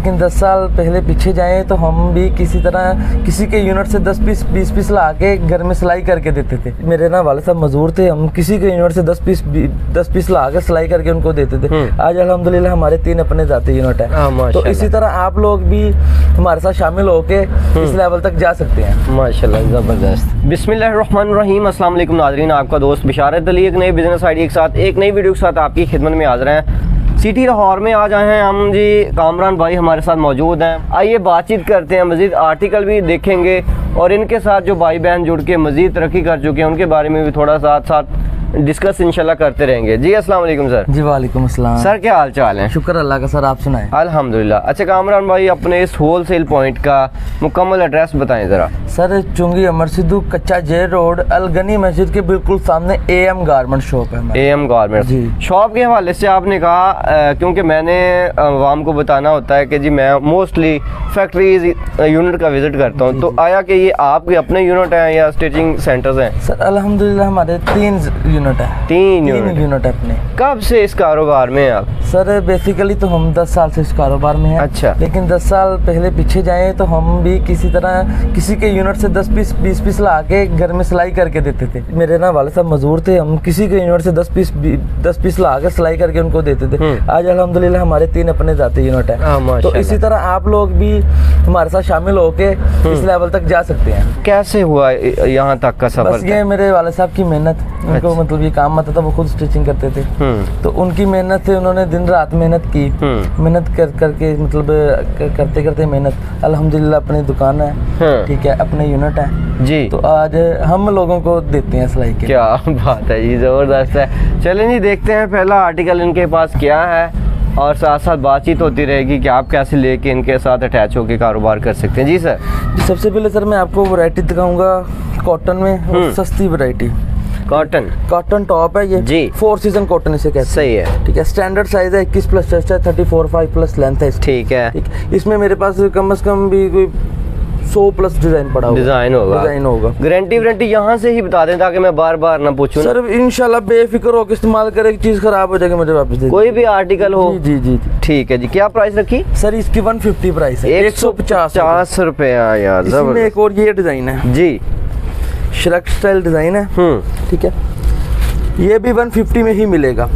लेकिन 10 साल पहले पीछे जाएं तो हम भी किसी तरह किसी के यूनिट से 10 पीस 20 पीस ला के घर में सिलाई करके देते थे। मेरे ना वाले साहब मजदूर थे, हम किसी के यूनिट से 10 पीस ला के सिलाई करके उनको देते थे। आज अल्हम्दुलिल्लाह हमारे 3 अपने जाते यूनिट है। तो इसी तरह आप लोग भी हमारे साथ शामिल होके इस लेवल तक जा सकते हैं। माशाल्लाह, ज़बरदस्त। बिस्मिल्लाहिर्रहमानिर्रहीम। अस्सलाम वालेकुम नाज़रीन, आपका दोस्त बिशारत अली एक नई बिजनेस आइडिया के साथ एक नई वीडियो के साथ आपकी खिदमत में हाज़िर हैं। सिटी लाहौर में आज आए हैं हम जी। कामरान भाई हमारे साथ मौजूद हैं। आइए बातचीत करते हैं, मज़ीद आर्टिकल भी देखेंगे और इनके साथ जो भाई बहन जुड़ के मज़ीद तरक्की कर चुके हैं उनके बारे में भी थोड़ा साथ डिस्कस इंशाल्लाह करते रहेंगे। जी अस्सलाम वालेकुम सर। जी वालेकुम अस्सलाम सर, क्या हाल चाल है? शुक्र अल्लाह का सर, आप सुनाएं। अल्हम्दुलिल्लाह। अच्छा कामरान भाई, अपने इस होलसेल पॉइंट का मुकम्मल एड्रेस बताएं ज़रा। सर चुंगी अमर सिद्धू कच्चा जे रोड अलगनी मस्जिद के बिल्कुल सामने AM गारमेंट शॉप है। AM गारमेंट शॉप के हवाले से आपने कहा, क्योंकि मैंने आवाम को बताना होता है कि जी मैं मोस्टली फैक्ट्रीज यूनिट का विजिट करता हूँ, तो आया कि ये आपके अपने यूनिट हैं या स्टिचिंग सेंटर्स हैं? सर अल्हम्दुलिल्लाह हमारे 3 यूनिट है। 3 यूनिट है अपने। कब से इस कारोबार में आप? सर बेसिकली तो हम 10 साल से इस कारोबार में हैं। अच्छा। लेकिन 10 साल पहले पीछे जाएं तो हम भी किसी तरह किसी के यूनिट से 10 पीस 20 पीस ला के घर में सिलाई करके देते थे। मेरे ना वाले साहब मजदूर थे, हम किसी के यूनिट से 10 पीस ला के सिलाई करके उनको देते थे। आज अल्हम्दुलिल्लाह हमारे 3 अपने जाते यूनिट है। तो इसी तरह आप लोग भी हमारे साथ शामिल होके इस लेवल तक जा सकते हैं। कैसे हुआ यहाँ तक का सफर? बस ये मेरे वाले साहब की मेहनत, उनको मतलब ये काम आता था, वो खुद स्टिचिंग करते थे। तो उनकी मेहनत से उन्होंने दिन रात मेहनत की, मेहनत करके मतलब करते करते मेहनत अल्हम्दुलिल्लाह अपनी दुकान है, ठीक है, अपने यूनिट है जी। तो आज हम लोगों को देते हैं सिलाई के। क्या बात है जी, जबरदस्त है। चलें जी, देखते हैं पहला आर्टिकल इनके पास क्या है और साथ साथ बातचीत होती रहेगी कि आप कैसे लेके इनके साथ अटैच होकर कारोबार कर सकते हैं। जी सर। सबसे पहले सर मैं आपको वैरायटी दिखाऊंगा कॉटन में, सस्ती वैरायटी कॉटन टॉप है ये जी। 4 सीजन कॉटन इसे कहते हैं। सही है, ठीक है। स्टैंडर्ड साइज है 21 प्लस चेस्ट है, 34/5 प्लस लेंथ है। ठीक है। इसमें मेरे पास कम से कम भी कोई 100 प्लस डिजाइन पड़ा डिजाइन होगा। गारंटी यहाँ से ही बता दें ताकि मैं बार बार ना पूछूं। सर इंशाल्लाह बेफिक्र होकर इस्तेमाल करें, चीज खराब हो जाएगी मुझे वापस दे। कोई भी आर्टिकल हो। जी। ठीक है जी। क्या प्राइस रखी सर इसकी? 150 प्राइस है। 150 रुपया यार। इसमें एक और ये डिजाइन है जी, श्रक स्टाइल डिजाइन है। ठीक है, ये भी 150 में ही मिलेगा।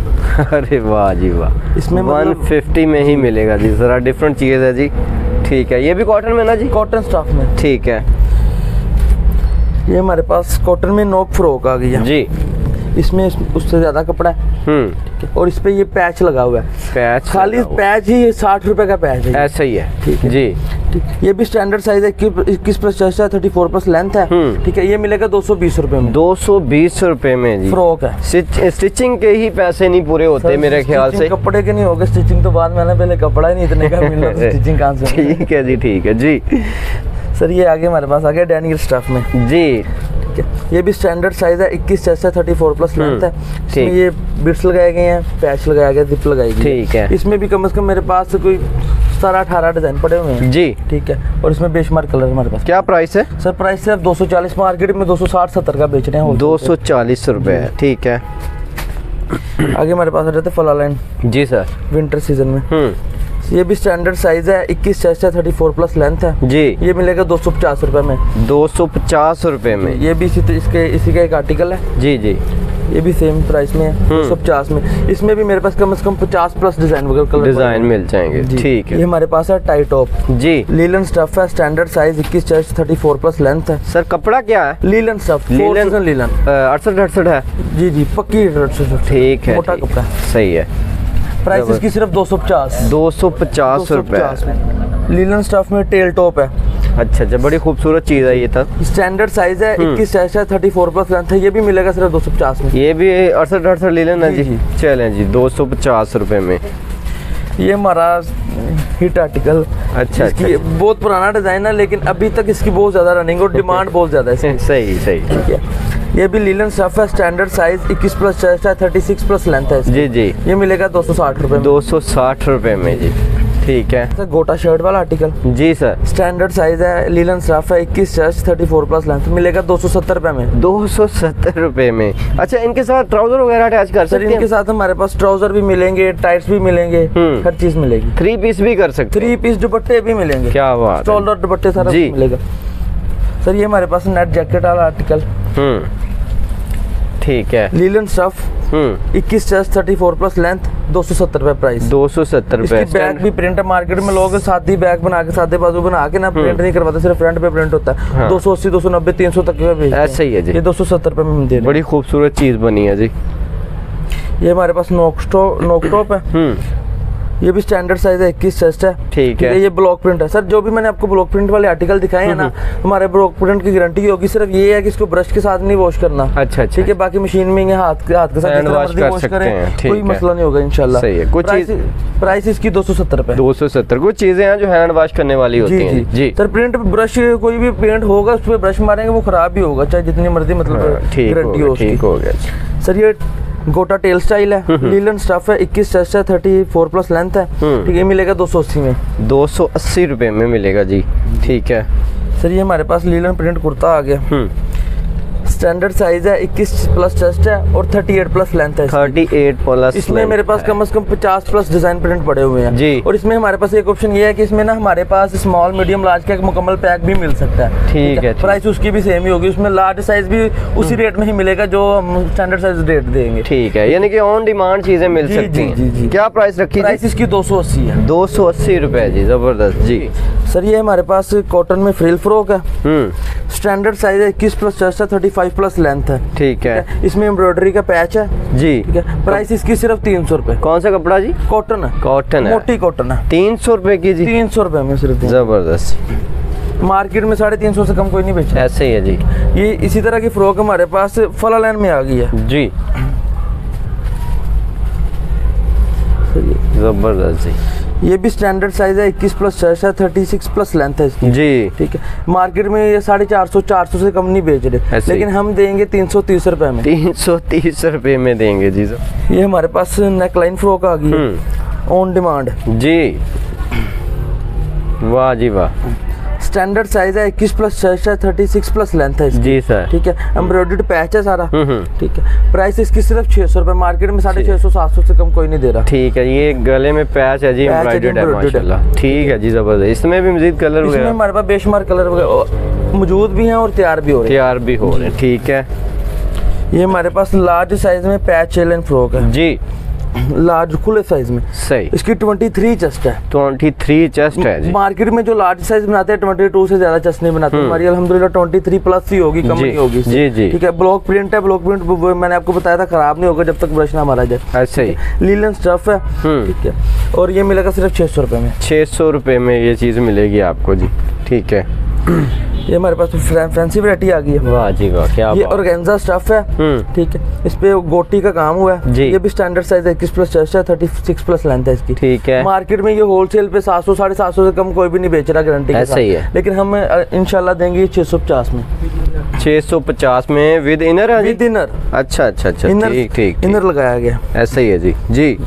अरे वाह जी वाह, इसमें 150 में ही मिलेगा जी। जरा डिफरेंट चीज है जी। ठीक है, ये भी कॉटन में ना जी? कॉटन स्टफ में। ठीक है। ये हमारे पास कॉटन में नोक फ्रॉक आ गई है जी। इसमें उससे ज्यादा कपड़ा है। ठीक है। और इस पे ये पैच लगा हुआ है। पैच खाली पैच ही 60 रुपए का पैच है। ऐसा ही है। ठीक है जी। ये भी स्टैंडर्ड साइज है, 21 प्लस चेस्ट है, 34 प्लस लेंथ है। ठीक है। ये मिलेगा 220 रुपए में। 220 रुपए में जी। फ्रॉक है। स्टिचिंग के ही पैसे नहीं पूरे होते मेरे ख्याल से। कपड़े के नहीं होगा, स्टिचिंग तो बाद में आना, पहले कपड़ा ही नहीं इतने का मिल रहा है, स्टिचिंग कहाँ से? ठीक है जी। ठीक है जी। सर ये आगे हमारे पास आ गया डेनियल स्टफ में जी। ये भी स्टैंडर्ड साइज है, 21 चेस्ट है, 34 प्लस लेंथ है। इसमें ये बिट्स लगाए गए हैं, पैच लगाया गया, जिप लगाई गई। ठीक है। इसमें भी कम से कम मेरे पास कोई 17-18 डिजाइन पड़े हुए हैं जी। ठीक है। और इसमें बेशुमार कलर हमारे पास। क्या प्राइस है सर? प्राइस सिर्फ 240, मार्केट में 260-70 का बेच रहे हैं। 240 रुपए है। ठीक है। आगे हमारे पास आ जाते हैं फला लाइन जी सर, विंटर सीजन में। ये भी स्टैंडर्ड साइज है, 21 चेस्ट है, 34 प्लस लेंथ है जी। ये मिलेगा 250 रुपए में। 250 रुपए में। ये भी इसी का एक आर्टिकल है जी। ये भी सेम प्राइस में है, 250 में। इसमें भी मेरे पास कम से कम 50 प्लस डिजाइन मिल जाएंगे। ठीक है। ये हमारे पास है टाई टॉप जी, लीलन स्टफ है, standard size, 21 chest, 34 plus length है। सर कपड़ा क्या है? लीलन स्टफ, लीलन 68 है जी। पक्की 68। ठीक है, मोटा कपड़ा सही है। प्राइस इसकी सिर्फ 250 रुपए। लीलन स्टफ में टेल टॉप है। अच्छा, बड़ी खूबसूरत चीज है ये। तब स्टैंडर्ड साइज है, 21 चेस्ट है, 34 प्लस लेंथ है। ये भी मिलेगा सिर्फ 250 में। ये भी 68 लीलन है जी। चलें जी, 250 रुपए में। ये हमारा हिट आर्टिकल। अच्छा। बहुत पुराना डिजाइन है, लेकिन अभी तक इसकी बहुत ज्यादा रनिंग और डिमांड बहुत ज्यादा है। सही। ठीक है। ये भी लीलन स्टफ है, स्टैंडर्ड साइज, 21 प्लस चेस्ट है, 36 प्लस लेंथ है जी। ये मिलेगा 260 रुपए में। 260 रुपए में जी। ठीक है। गोटा शर्ट वाला आर्टिकल। जी सर। स्टैंडर्ड साइज है, लीलन स्टफ है, 21 चेस्ट 34 प्लस लेंथ, मिलेगा 270 रुपए में। 270 रुपए में। अच्छा, इनके साथ ट्राउजर वगैरह अटैच कर सकते हैं? इनके साथ हमारे पास ट्राउजर भी मिलेंगे, टाइट्स भी मिलेंगे, हर चीज मिलेगी। 3 पीस भी कर सकते हैं? 3 पीस दुपट्टे भी मिलेंगे। क्या बात, स्टॉलर दुपट्टे सारा मिलेगा सर। ये हमारे पास नेट जैकेट वाला आर्टिकल। ठीक है। लीलन स्टफ 21 चेस्ट 34 प्लस लेंथ, 270 रुपए प्राइस। 270 रुपए। बैग भी प्रिंट है, मार्केट में लोग सादी बैग बना के, सादे बाजू बना के ना प्रिंट नहीं करवाते, सिर्फ फ्रंट पे प्रिंट होता है। हाँ। 280 290 300 तक का भेजते हैं। ऐसा ही है जी। ये 270 रुपए में दे रहे हैं। बड़ी खूबसूरत चीज बनी है जी। ये हमारे पास नोक टॉप है। ये भी स्टैंडर्ड साइज है, 21 चेस्ट है। ठीक है। ये ब्लॉक प्रिंट है सर। जो भी मैंने आपको ब्लॉक प्रिंट वाले आर्टिकल दिखाए हैं ना, हमारे ब्लॉक प्रिंट की गारंटी होगी। सिर्फ ये है कि इसको ब्रश के साथ नहीं वॉश करना। अच्छा। ठीक है। बाकी मशीन में हाथ के साथ वॉश करें, कोई मसला नहीं होगा इंशाल्लाह। सही है। कुछ प्राइस इसकी 270 रुपए। 270। कुछ चीजें हैं जो हैंड वॉश करने वाली होती हैं। जी सर। प्रिंट ब्रश, कोई भी पेंट होगा उस पर ब्रश मारेंगे वो खराब भी होगा, चाहे जितनी मर्जी मतलब गारंटी हो। ठीक हो गया सर। ये गोटा टेल स्टाइल है, लीलन स्टफ है, 21 चेस्ट है, 34 प्लस लेंथ है। ठीक है। मिलेगा 280 में। 280 रुपए में मिलेगा जी। ठीक है सर। ये हमारे पास लीलन प्रिंट कुर्ता आ गया। स्टैंडर्ड साइज है, 21 प्लस चेस्ट है और 38 प्लस लेंथ है। 38 प्लस। इसमें मेरे पास कम से कम 50 प्लस डिजाइन प्रिंट पड़े हुए हैं जी। और इसमें हमारे पास एक ऑप्शन ये है कि इसमें ना हमारे पास स्मॉल मीडियम लार्ज का एक मुकम्मल पैक भी मिल सकता है। ठीक है। प्राइस उसकी भी सेम ही होगी। उसमें लार्ज साइज भी उसी रेट में ही मिलेगा जो हम स्टैंडर्ड साइज रेट देंगे। ठीक है। यानी कि ऑन डिमांड चीजें मिल सकती हैं। जी। क्या प्राइस रखी? प्राइस इसकी 280 है। 280 रुपए जी। जबरदस्त जी। सर। ये हमारे पास कॉटन में फ्रिल फ्रॉक है। स्टैंडर्ड साइज है, 21 प्लस चेस्ट है, 35 प्लस लेंथ है। ठीक है। इसमें एम्ब्रॉयडरी का पैच है जी। ठीक है। प्राइस इसकी सिर्फ 300 रुपए। कौन सा कपड़ा जी? कॉटन है। कॉटन है, मोटी कॉटन है। 300 रुपए की जी। 300 रुपए में सिर्फ। जबरदस्त। मार्केट में 350 से कम कोई नहीं बेचता। ऐसे ही है जी। ये इसी तरह की फ्रॉक हमारे पास फला लाइन में आ गई है जी। जबरदस्त जी। ये भी स्टैंडर्ड साइज है, 21 प्लस चेस्ट है, 36 प्लस लेंथ है इसकी जी। ठीक है। मार्केट में ये 450 400 से कम नहीं बेच रहे, लेकिन हम देंगे 330 रुपए में। 330 रुपए में देंगे जी। ये हमारे पास नेकलाइन फ्रॉक आ गई है ऑन डिमांड जी। वाह जी वाह। स्टैंडर्ड साइज है, 21 प्लस चेस्ट है, 36 प्लस लेंथ है जी सर। ठीक है। एम्ब्रॉयडर्ड पैच है सारा। ठीक है। प्राइस इसकी सिर्फ 600 रुपए। मार्केट में 650 700 से कम कोई नहीं दे रहा। ठीक है। ये गले में पैच है जी, एम्ब्रॉयडर्ड है माशाल्लाह। ठीक है जी। जबरदस्त। इसमें भी मजीद कलर वगैरह? इसमें हमारे पास बेशुमार कलर वगैरह मौजूद भी हैं और तैयार भी हो रहे हैं। ठीक है। ये हमारे पास लार्ज साइज में पैच चेलन फ्रॉक है जी। लार्ज खुले साइज में। सही। इसकी 23 चेस्ट है। 23 चेस्ट है जी। मार्केट में जो लार्ज साइज बनाते हैं 22 से ज्यादा चेस्ट नहीं बनाते। हमारी अल्हम्दुलिल्लाह 23 प्लस ही होगी, कम नहीं होगी। जी जी। ठीक है। ब्लॉक प्रिंट है। ब्लॉक प्रिंट मैंने आपको बताया था खराब नहीं होगा जब तक ब्रश ना मारा जाए। ऐसे ही। लीलन स्टफ है। ठीक है। और ये मिलेगा सिर्फ 600 रुपए में। 600 रुपए में ये चीज मिलेगी आपको जी। ठीक है। ये हमारे पास फैंसी वैरायटी आ गई है। वाह जी वाह। क्या ये ऑर्गेन्जा स्टफ है। ठीक है। इस पे गोटी का काम हुआ है जी। ये भी स्टैंडर्ड साइज है, 21 प्लस चेस्ट है, 36 प्लस लेंथ है इसकी। ठीक है। मार्केट में ये होलसेल पे 700 750 से कम कोई भी नहीं बेच रहा गारंटी के साथ। ही है। लेकिन हम इंशाल्लाह देंगे 650 में। 650 में विद इनर है? With inner. अच्छा अच्छा अच्छा। ठीक ठीक। इनर लगाया गया। ऐसा ही है जी। जी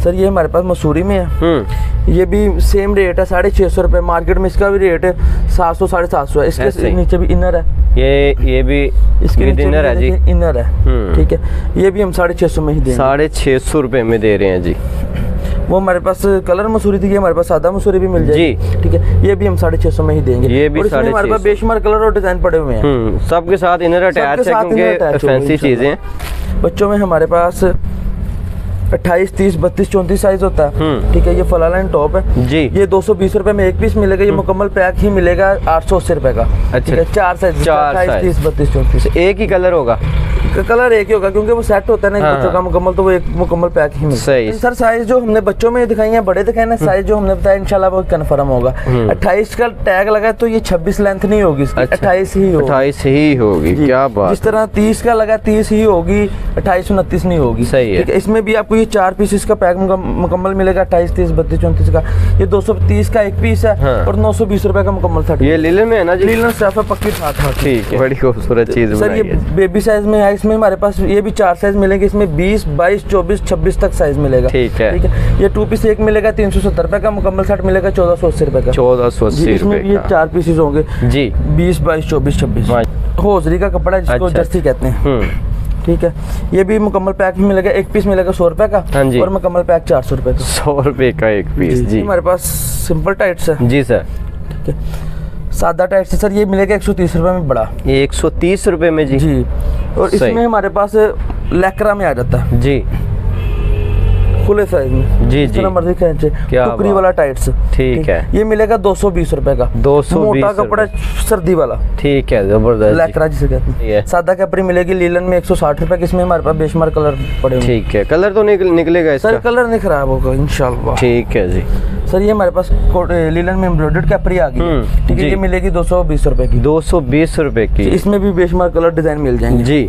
सर। ये हमारे पास मसूरी में है। ये भी सेम रेट है, 650 रुपए। मार्केट में इसका भी रेट है 700 750 है। इसके नीचे भी इनर है। ये भी इसके नीचे इनर है जी। इनर है। ठीक है। ये भी हम 650 में ही देंगे। 650 रुपए में दे रहे हैं जी। वो हमारे पास कलर मसूरी थी, हमारे पास सादा मसूरी भी मिल जाएगी जी। ठीक है। ये भी हम 650 में ही देंगे। ये भी हमारे पास बेशुमार कलर और डिजाइन पड़े हुए हैं। सबके साथ इनर अटैच है क्योंकि फैंसी चीजें। बच्चों में हमारे पास 28 30 32 34 साइज होता है। ठीक है। ये फला लाइन टॉप है जी। ये 220 रुपए में एक पीस मिलेगा। ये मुकम्मल पैक ही मिलेगा 880 रुपए का। अच्छा। 4 साइज, 28 30 32 34। एक ही कलर होगा? कलर एक ही होगा क्योंकि वो सेट होता है ना बच्चों का मुकम्मल, तो वो एक मुकम्मल पैक ही मिलता है। सर साइज जो हमने बच्चों में दिखाई है, बड़े दिखाए ना, साइज जो हमने बताया इंशाल्लाह वो कंफर्म होगा। 28 का टैग लगा तो ये 26 लेंथ नहीं होगी इसकी। 28 ही होगी। 28 ही होगी। क्या बात। जिस तरह 30 का लगा 30 ही होगी, 28 29 नहीं होगी। सही है। इसमें भी आपको ये 4 पीसेस का पैक मुकम्मल मिलेगा, 28 30 32 34 का। ये 230 का एक पीस है और 920 रुपए का मुकम्मल सेट। ये लीलन में है ना जी? लीलन स्टफ है, पक्की साथ। ठीक है। बड़ी खूबसूरत चीज। सर ये बेबी साइज में है, इसमें हमारे पास ये भी 4 साइज मिलेंगे, इसमें 20, 22, 24, 26 तक साइज मिलेगा। ठीक है। ये 2 पीस एक मिलेगा 370 रुपए का, मुकम्मल सेट मिलेगा 1480 रुपए का। 1480 इसमें रुपए ये का 4 पीसेज होंगे जी, 20, 22, 24, 26। होजरी का कपड़ा है जिसको जर्सी कहते हैं। ठीक है। ये भी मुकम्मल पैक भी मिलेगा, एक पीस मिलेगा 100 रुपए का। हाँ जी। और मुकम्मल पैक 400 रुपए का। 100 रुपए का एक पीस जी। हमारे पास सिंपल टाइट्स है जी सर। ठीक है। सादा टाइट्स है सर, ये मिलेगा 130 रुपए में बड़ा। ये 130 रुपए में जी। जी। और इसमें हमारे पास लैक्रा में आ जाता है जी, खुले साइज में। जी जितना मर्जी खींचे, टुकड़ी वाला टाइट्स। ठीक है। ये मिलेगा 220 रुपए का। 220 मोटा कपड़ा सर्दी वाला। ठीक है, जबरदस्त लैक्रा जिसे कहते हैं। सादा कैपरी मिलेगी लीलन में 160 रुपए की। इसमें हमारे पास बेशुमार कलर पड़े हुए। ठीक है। कलर तो निकलेगा इसका? सर कलर नहीं खराब होगा इंशाल्लाह। ठीक है जी। सर ये हमारे पास लीलन में एम्ब्रॉयडर्ड कैपरी आ गई। ठीक है। ये मिलेगी 220 रुपए की। 220 रुपए की। इसमें भी बेशुमार कलर डिजाइन मिल जाएंगे जी।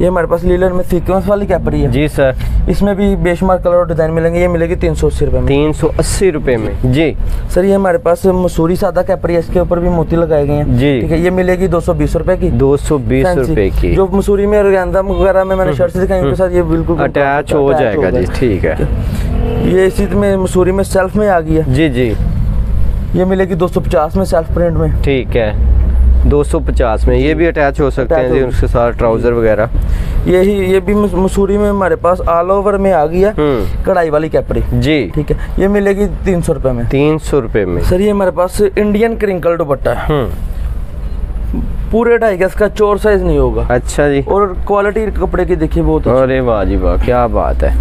ये हमारे पास लीलन में सीक्वेंस वाली कैपरी है। जी सर। इसमें भी बेशुमार कलर और डिजाइन मिलेंगे। ये मिलेगी 380 रुपए में। 380 रुपए में जी। सर ये हमारे पास मसूरी सादा कैपरी है, इसके ऊपर भी मोती लगाए गए हैं। जी। ठीक है। ये मिलेगी 220 रुपए की। 220 रुपए की। जो मसूरी में ऑर्गेन्जा वगैरह में मैंने शर्ट दिखाई उनके साथ ये बिल्कुल अटैच हो जाएगा जी। ठीक है। ये इसी में मसूरी में सेल्फ में आ गई है। जी जी। ये मिलेगी 250 में सेल्फ प्रिंट में। ठीक है। 250 में ये भी अटैच हो सकते हैं जी, उसके साथ ट्राउजर वगैरह। ये भी मसूरी में हमारे पास ऑल ओवर में आ गई है कढ़ाई वाली कैपरी जी। ठीक है। ये मिलेगी 300 रुपए में। 300 रुपए में। सर ये हमारे पास इंडियन क्रिंकल दुपट्टा है। पूरे 2.5 गज का, चोर साइज नहीं होगा। अच्छा जी। और क्वालिटी कपड़े की देखिए बहुत। अरे वाह जी वाह, क्या बात है।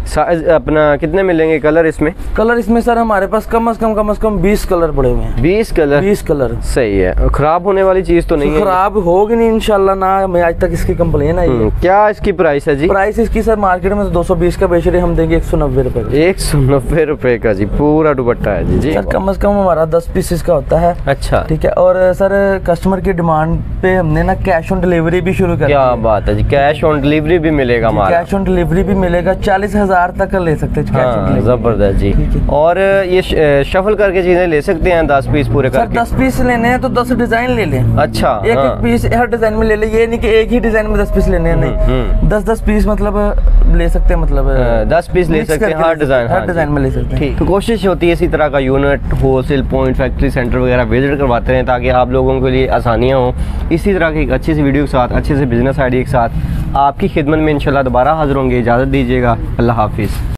साइज अपना कितने मिलेंगे कलर इसमें? कलर इसमें सर हमारे पास कम से कम 20 कलर पड़े हुए हैं। 20 कलर? 20 कलर। सही है। खराब होने वाली चीज तो नहीं है? खराब होगी नहीं इंशाल्लाह ना, मैं आज तक इसकी कंप्लेन आई है। क्या इसकी प्राइस है जी? प्राइस इसकी सर मार्केट में 220 का बेच रहे, हम देंगे 190 रुपए का। 190 रुपए का जी, पूरा दुपट्टा है जी। सर कम से कम हमारा 10 पीसेस का होता है। अच्छा। ठीक है। और सर कस्टमर की डिमांड पे हमने ना कैश ऑन डिलीवरी भी शुरू कर। क्या बात है जी, कैश ऑन डिलीवरी भी मिलेगा? कैश ऑन डिलीवरी भी मिलेगा, 40,000 तक ले सकते हैं। हाँ, जबरदस्त जी। और ये शफल करके चीजें ले सकते हैं 10 पीस पूरे करके? 10 पीस लेने हैं तो 10 डिजाइन ले लें। अच्छा। एक पीस हर डिजाइन में ले ले, ये नहीं कि एक ही डिजाइन में 10 पीस लेने हैं। नहीं, 10 पीस मतलब ले सकते हैं, मतलब 10 पीस ले सकते हैं हर डिजाइन में ले सकते हैं। तो कोशिश होती है इसी तरह का unit, wholesale point, factory centre वगैरह विजिट करवाते हैं ताकि आप लोगों के लिए आसानियाँ हो। इसी तरह की एक अच्छी सी वीडियो के साथ, अच्छे से बिजनेस आइडिया के साथ आपकी खिदमत में इंशाल्लाह दोबारा हाजिर होंगे। इजाज़त दीजिएगा। अल्लाह हाफिज़।